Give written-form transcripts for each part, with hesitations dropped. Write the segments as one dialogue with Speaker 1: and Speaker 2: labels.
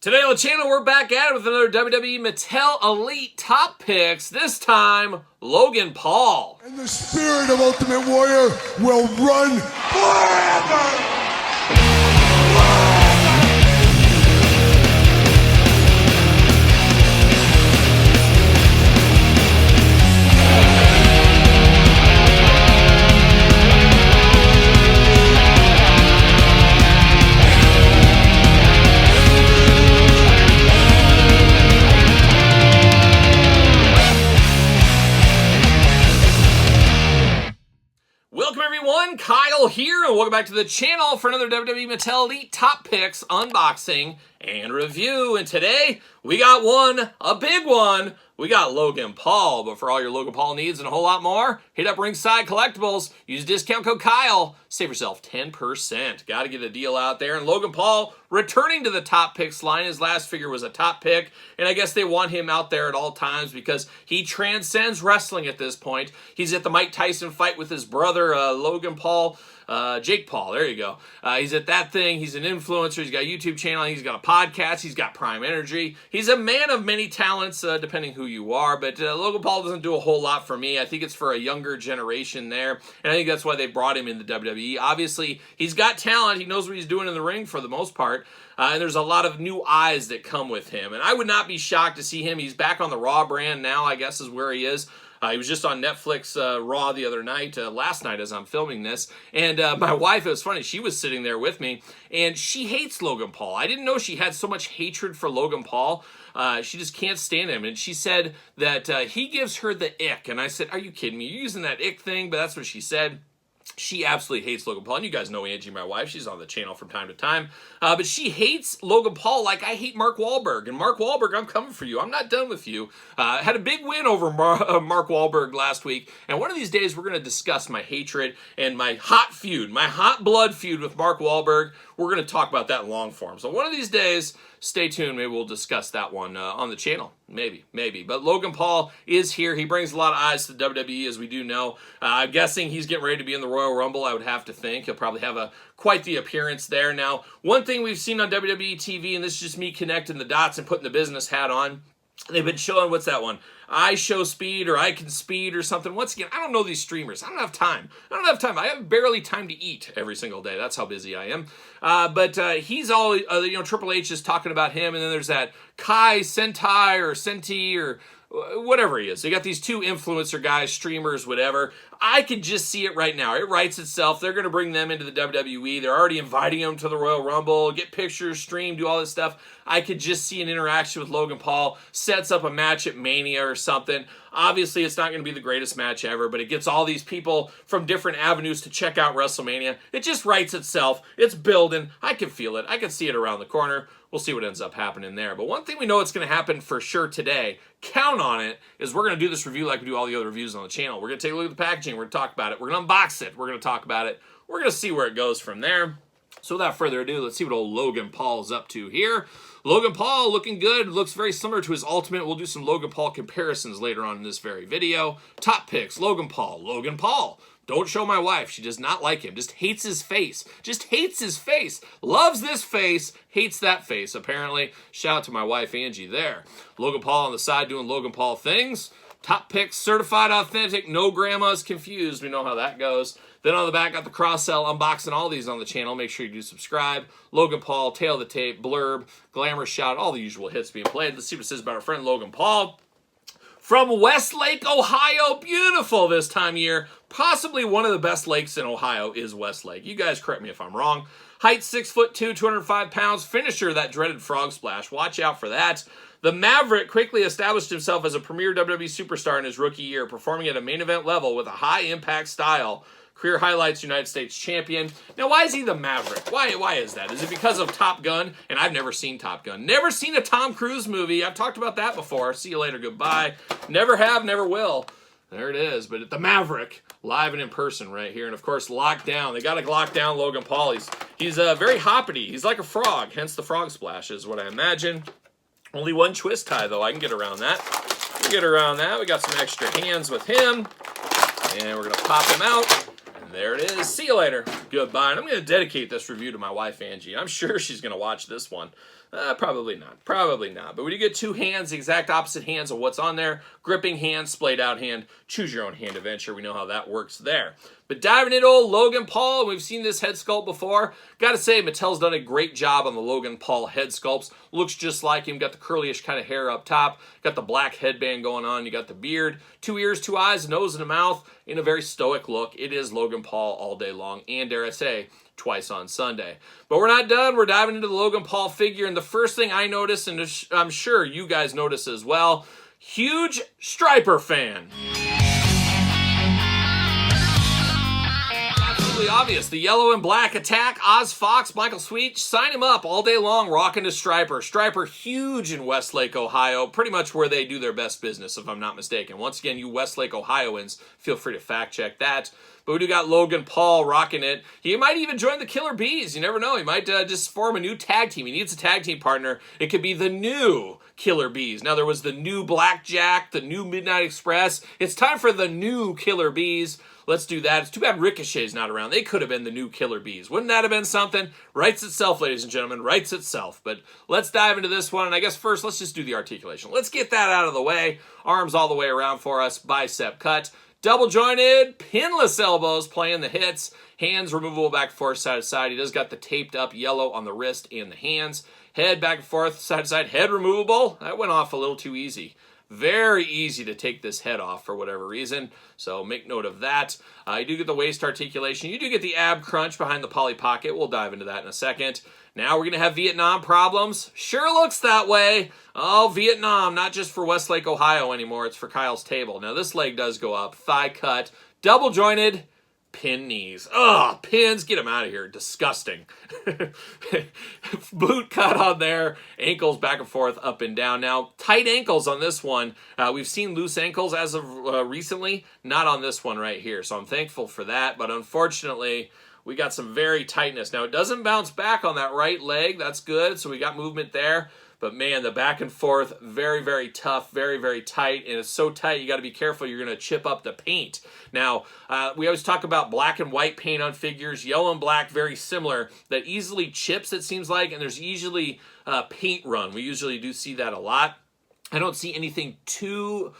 Speaker 1: Today on the channel, we're back at it with another WWE Mattel Elite Top Picks. This time, Logan Paul.
Speaker 2: And the spirit of Ultimate Warrior will run forever!
Speaker 1: Welcome everyone, Kyle here, and welcome back to the channel for another WWE Mattel Elite Top Picks unboxing and review. And today, we got one, a big one. We got Logan Paul, but for all your Logan Paul needs and a whole lot more, hit up Ringside Collectibles, use discount code Kyle, save yourself 10%. Got to get a deal out there. And Logan Paul returning to the top picks line. His last figure was a top pick, and I guess they want him out there at all times because he transcends wrestling at this point. He's at the Mike Tyson fight with his brother, Logan Paul. Jake Paul, there you go. He's at that thing. He's an influencer. He's got a YouTube channel. He's got a podcast. He's got Prime Energy. He's a man of many talents, depending who you are. But Logan Paul doesn't do a whole lot for me. I think it's for a younger generation there. And I think that's why they brought him in the WWE. Obviously, he's got talent. He knows what he's doing in the ring for the most part. And there's a lot of new eyes that come with him. And I would not be shocked to see him. He's back on the Raw brand now, I guess is where he is. He was just on Netflix Raw the other night, last night as I'm filming this. And my wife, it was funny, she was sitting there with me, and she hates Logan Paul. I didn't know she had so much hatred for Logan Paul. She just can't stand him. And she said that he gives her the ick. And I said, are you kidding me? You're using that ick thing? But that's what she said. She absolutely hates Logan Paul. And you guys know Angie, my wife. She's on the channel from time to time. But she hates Logan Paul like I hate Mark Wahlberg. And Mark Wahlberg, I'm coming for you. I'm not done with you. Had a big win over Mark Wahlberg last week. And one of these days, we're going to discuss my hatred and my hot feud, my hot blood feud with Mark Wahlberg. We're going to talk about that in long form. So one of these days, stay tuned. Maybe we'll discuss that one on the channel. Maybe. But Logan Paul is here. He brings a lot of eyes to the WWE, as we do know. I'm guessing he's getting ready to be in the Royal Rumble, I would have to think. He'll probably have quite the appearance there. Now, one thing we've seen on WWE TV, and this is just me connecting the dots and putting the business hat on, they've been showing, what's that one? I show speed or I can speed or something. Once again, I don't know these streamers. I don't have time. I have barely time to eat every single day. That's how busy I am. But he's all, Triple H is talking about him. And then there's that Kai Sentai or Senti or whatever he is. They got these two influencer guys, streamers, whatever. I could just see it right now. It writes itself. They're going to bring them into the WWE. They're already inviting them to the Royal Rumble, get pictures, stream, do all this stuff. I could just see an interaction with Logan Paul, sets up a match at Mania or something. Obviously, it's not going to be the greatest match ever, but it gets all these people from different avenues to check out WrestleMania. It just writes itself. It's building. I can feel it. I can see it around the corner. We'll see what ends up happening there. But one thing we know it's going to happen for sure today, count on it, is we're going to do this review like we do all the other reviews on the channel. We're going to take a look at the packaging. We're going to talk about it. We're going to unbox it. We're going to talk about it. We're going to see where it goes from there. So without further ado, let's see what old Logan Paul is up to here. Logan Paul looking good. Looks very similar to his Ultimate. We'll do some Logan Paul comparisons later on in this very video. Top picks, Logan Paul. Logan Paul. Don't show my wife. She does not like him. Just hates his face. Just hates his face. Loves this face. Hates that face, apparently. Shout out to my wife, Angie, there. Logan Paul on the side doing Logan Paul things. Top picks, certified authentic. No grandma's confused. We know how that goes. Then on the back, got the cross-sell, unboxing all these on the channel. Make sure you do subscribe. Logan Paul, tail of the tape, blurb, glamour shot, all the usual hits being played. Let's see what it says about our friend Logan Paul. From Westlake, Ohio. Beautiful this time of year. Possibly one of the best lakes in Ohio is Westlake. You guys correct me if I'm wrong. Height 6'2", 205 pounds. Finisher, that dreaded frog splash. Watch out for that. The Maverick quickly established himself as a premier WWE superstar in his rookie year, performing at a main event level with a high-impact style. Career highlights, United States champion. Now, why is he the Maverick? Why is that? Is it because of Top Gun? And I've never seen Top Gun. Never seen a Tom Cruise movie. I've talked about that before. See you later. Goodbye. Never have, never will. There it is. But the Maverick, live and in person right here. And, of course, locked down. They got to lock down Logan Paul. He's very hoppity. He's like a frog, hence the frog splash is what I imagine. Only one twist tie, though. I can get around that. We got some extra hands with him. And we're going to pop him out. And there it is. See you later. Goodbye. And I'm going to dedicate this review to my wife, Angie. I'm sure she's going to watch this one. Probably not. Probably not. But when you get two hands, the exact opposite hands of what's on there, gripping hand, splayed out hand, choose your own hand adventure. We know how that works there. But diving into old Logan Paul, we've seen this head sculpt before. Gotta say, Mattel's done a great job on the Logan Paul head sculpts. Looks just like him. Got the curlyish kind of hair up top. Got the black headband going on. You got the beard, 2 ears, 2 eyes, a nose, and a mouth in a very stoic look. It is Logan Paul all day long, and dare I say, twice on Sunday. But we're not done. We're diving into the Logan Paul figure, and the first thing I notice, and I'm sure you guys notice as well, huge Striper fan. Absolutely obvious. The yellow and black attack, Oz Fox, Michael Sweet, sign him up all day long, rocking to Striper. Striper huge in Westlake, Ohio, pretty much where they do their best business, if I'm not mistaken. Once again, you Westlake, Ohioans, feel free to fact check that. But we do got Logan Paul rocking it. He might even join the Killer Bees. You never know. He might just form a new tag team. He needs a tag team partner. It could be the new Killer Bees. Now, there was the new Blackjack, the new Midnight Express. It's time for the new Killer Bees. Let's do that. It's too bad Ricochet's not around. They could have been the new Killer Bees. Wouldn't that have been something? Writes itself, ladies and gentlemen. Writes itself. But let's dive into this one. And I guess first, let's just do the articulation. Let's get that out of the way. Arms all the way around for us. Bicep cut. Double jointed, pinless elbows playing the hits. Hands removable back and forth, side to side. He does got the taped up yellow on the wrist and the hands. Head back and forth, side to side. Head removable. That went off a little too easy. Very easy to take this head off for whatever reason, so make note of that. You do get the waist articulation. You do get the ab crunch behind the Polly Pocket. We'll dive into that in a second. Now we're going to have Vietnam problems. Sure looks that way. Oh, Vietnam, not just for Westlake, Ohio anymore. It's for Kyle's table. Now this leg does go up. Thigh cut. Double jointed. Pin knees. Ugh, pins. Get them out of here. Disgusting. Boot cut on there. Ankles back and forth, up and down. Now, tight ankles on this one. We've seen loose ankles as of recently. Not on this one right here. So I'm thankful for that. But unfortunately, we got some very tightness. Now, it doesn't bounce back on that right leg. That's good. So we got movement there. But man, the back and forth, very, very tough, very, very tight. And it's so tight, you got to be careful. You're going to chip up the paint. Now, we always talk about black and white paint on figures. Yellow and black, very similar. That easily chips, it seems like. And there's usually paint run. We usually do see that a lot. I don't see anything too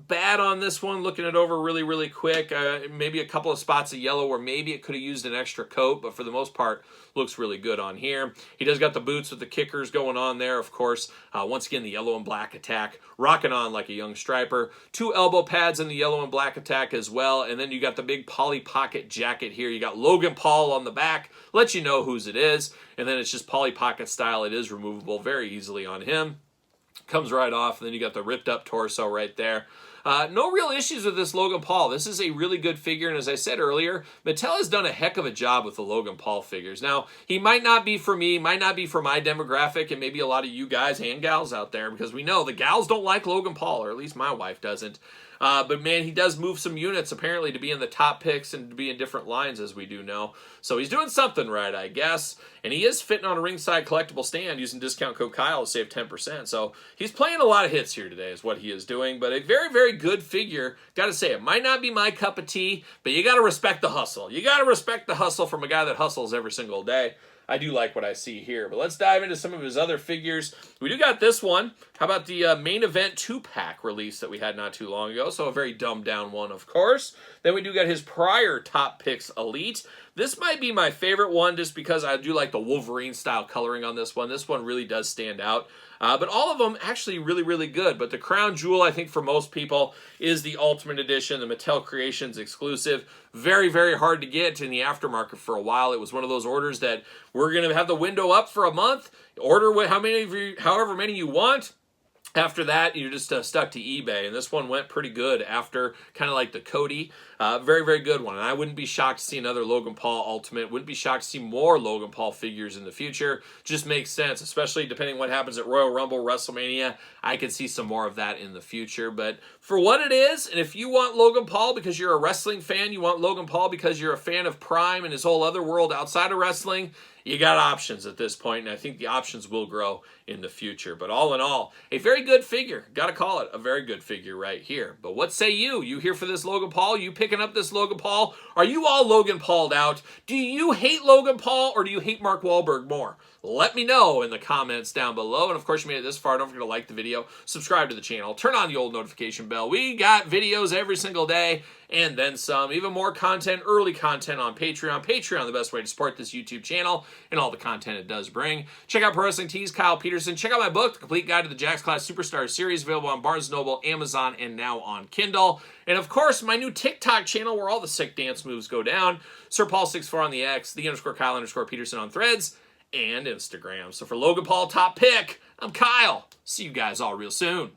Speaker 1: bad on this one. Looking it over really, really quick. Maybe a couple of spots of yellow where maybe it could have used an extra coat, but for the most part, looks really good on here. He does got the boots with the kickers going on there, of course. Once again, the yellow and black attack, rocking on like a young Striper. 2 elbow pads in the yellow and black attack as well, and then you got the big Polly Pocket jacket here. You got Logan Paul on the back, let you know whose it is, and then it's just Polly Pocket style. It is removable very easily on him. Comes right off, and then you got the ripped up torso right there. No real issues with this Logan Paul. This is a really good figure, and as I said earlier, Mattel has done a heck of a job with the Logan Paul figures. Now, he might not be for me, might not be for my demographic, and maybe a lot of you guys and gals out there, because we know the gals don't like Logan Paul, or at least my wife doesn't. But man, he does move some units apparently to be in the top picks and to be in different lines, as we do know. So he's doing something right, I guess. And he is fitting on a ringside collectible stand using discount code Kyle to save 10%. So he's playing a lot of hits here today is what he is doing. But a very, very good figure. Got to say, it might not be my cup of tea, but you got to respect the hustle. You got to respect the hustle from a guy that hustles every single day. I do like what I see here. But let's dive into some of his other figures. We do got this one. How about the main event 2-pack release that we had not too long ago? So a very dumbed down one, of course. Then we do got his prior Top Picks Elite. This might be my favorite one just because I do like the Wolverine style coloring on this one. This one really does stand out. But all of them actually really, really good. But the crown jewel, I think for most people, is the Ultimate Edition, the Mattel Creations exclusive. Very, very hard to get in the aftermarket for a while. It was one of those orders that we're going to have the window up for a month. Order however many you want. After that, you're just stuck to eBay, and this one went pretty good after, kind of like the Cody. Very, very good one, and I wouldn't be shocked to see another Logan Paul Ultimate. Wouldn't be shocked to see more Logan Paul figures in the future. Just makes sense, especially depending what happens at Royal Rumble, WrestleMania. I could see some more of that in the future, but for what it is, and if you want Logan Paul because you're a wrestling fan, you want Logan Paul because you're a fan of Prime and his whole other world outside of wrestling, you got options at this point, and I think the options will grow in the future. But all in all, a very good figure. Got to call it a very good figure right here. But what say you? You here for this Logan Paul? You picking up this Logan Paul? Are you all Logan Paul'd out? Do you hate Logan Paul, or do you hate Mark Wahlberg more? Let me know in the comments down below. And of course, you made it this far. Don't forget to like the video, subscribe to the channel, turn on the old notification bell. We got videos every single day and then some. Even more content, early content on Patreon. Patreon, the best way to support this YouTube channel and all the content it does bring. Check out Pro Wrestling Tees, Kyle Peterson. Check out my book, The Complete Guide to the Jakks Class Superstar Series, available on Barnes & Noble, Amazon, and now on Kindle. And of course, my new TikTok channel where all the sick dance moves go down. Sir Paul64 on the X, _Kyle_Peterson on Threads, and Instagram. So for Logan Paul Top Pick, I'm Kyle. See you guys all real soon.